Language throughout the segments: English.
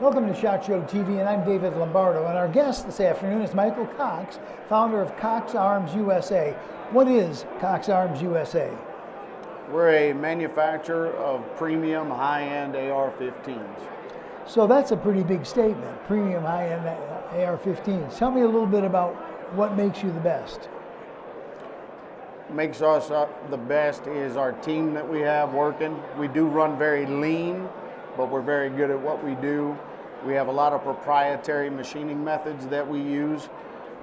Welcome to SHOT Show TV, and I'm David Lombardo, and our guest this afternoon is Michael Cox, founder of Cox Arms USA. What is Cox Arms USA? We're a manufacturer of premium high-end AR-15s. So that's a pretty big statement, premium high-end AR-15s. Tell me a little bit about what makes you the best. Makes us the best is our team that we have working. We do run very lean, but we're very good at what we do. We have a lot of proprietary machining methods that we use,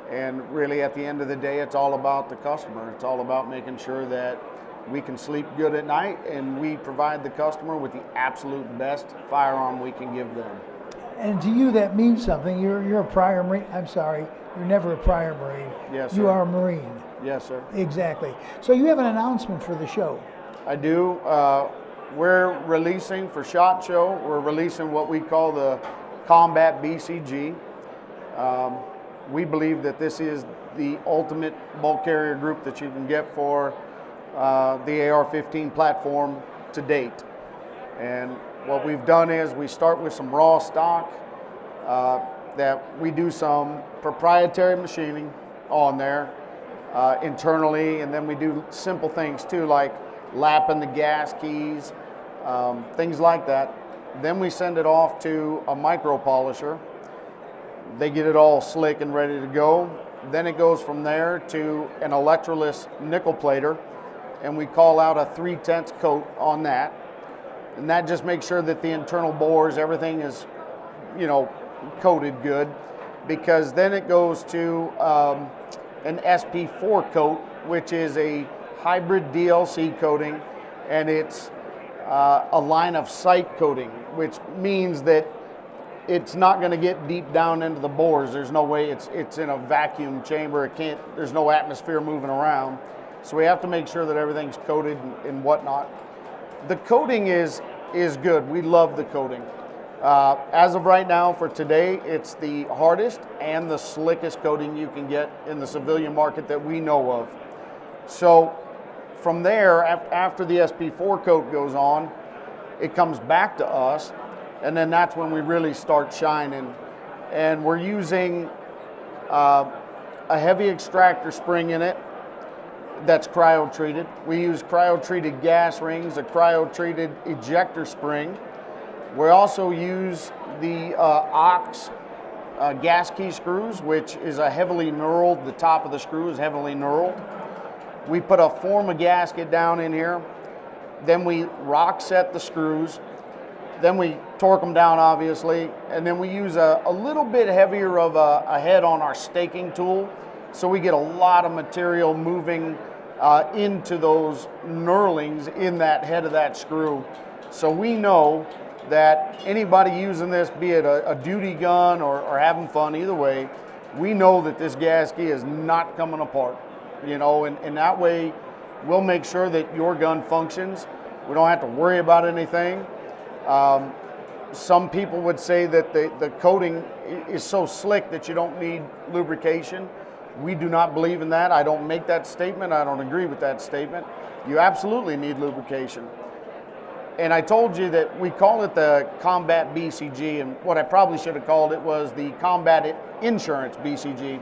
and really at the end of the day, it's all about the customer. It's all about making sure that we can sleep good at night, and we provide the customer with the absolute best firearm we can give them. And to you, that means something. You're a prior Marine. I'm sorry, you're never a prior Marine. Yes, sir. You are a Marine. Yes, sir. Exactly. So you have an announcement for the show. I do. We're releasing for SHOT Show. We're releasing what we call the Combat BCG. We believe that this is the ultimate bulk carrier group that you can get for the AR-15 platform to date. And what we've done is we start with some raw stock that we do some proprietary machining on there internally, and then we do simple things too, like lapping the gas keys, things like that. Then we send it off to a micro polisher. They get it all slick and ready to go. Then it goes from there to an electroless nickel plater, and we call out a 3/10 coat on that. And that just makes sure that the internal bores, everything is, coated good, because then it goes to an SP4 coat, which is a hybrid DLC coating, and it's a line of sight coating, which means that it's not going to get deep down into the bores. There's no way. It's in a vacuum chamber. There's no atmosphere moving around. So we have to make sure that everything's coated and whatnot. The coating is good. We love the coating. As of right now, for today, it's the hardest and the slickest coating you can get in the civilian market that we know of. So from there, after the SP4 coat goes on, it comes back to us, and then that's when we really start shining. And we're using a heavy extractor spring in it that's cryo-treated. We use cryo-treated gas rings, a cryo-treated ejector spring. We also use the Ox gas key screws, which is a heavily knurled, the top of the screw is heavily knurled. We put a Forma gasket down in here, then we rock set the screws, then we torque them down obviously, and then we use a little bit heavier of a head on our staking tool, so we get a lot of material moving into those knurlings in that head of that screw. So we know that anybody using this, be it a duty gun or having fun, either way, we know that this gas key is not coming apart. And that way we'll make sure that your gun functions. We don't have to worry about anything. Some people would say that the coating is so slick that you don't need lubrication. We do not believe in that. I don't make that statement. I don't agree with that statement. You absolutely need lubrication. And I told you that we call it the Combat BCG, and what I probably should have called it was the Combat Insurance BCG,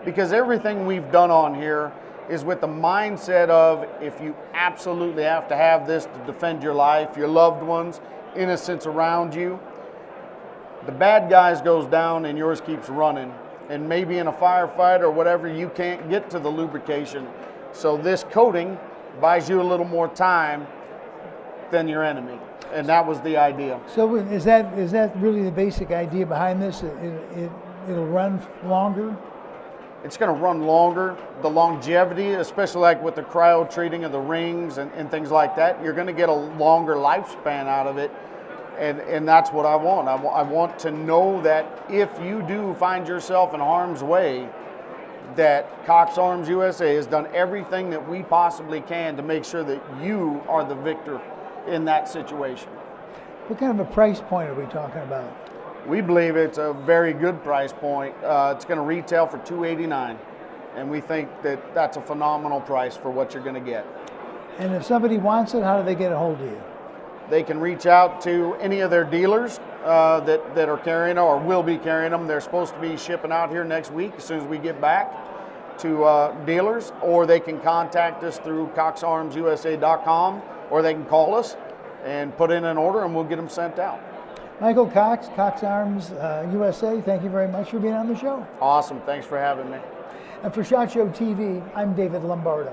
because everything we've done on here is with the mindset of, if you absolutely have to have this to defend your life, your loved ones, innocents around you, the bad guys goes down and yours keeps running. And maybe in a firefight or whatever, you can't get to the lubrication. So this coating buys you a little more time than your enemy. And that was the idea. So is that really the basic idea behind this? It'll run longer? It's going to run longer. The longevity, especially like with the cryo treating of the rings and things like that, you're going to get a longer lifespan out of it. And that's what I want. I want to know that if you do find yourself in harm's way, that Cox Arms USA has done everything that we possibly can to make sure that you are the victor in that situation. What kind of a price point are we talking about? We believe it's a very good price point. It's going to retail for $289, and we think that that's a phenomenal price for what you're going to get. And if somebody wants it, how do they get a hold of you? They can reach out to any of their dealers. that are carrying them or will be carrying them. They're supposed to be shipping out here next week as soon as we get back to dealers, or they can contact us through coxarmsusa.com, or they can call us and put in an order and we'll get them sent out. Michael Cox, Cox Arms USA, thank you very much for being on the show. Awesome. Thanks for having me. And for SHOT Show TV, I'm David Lombardo.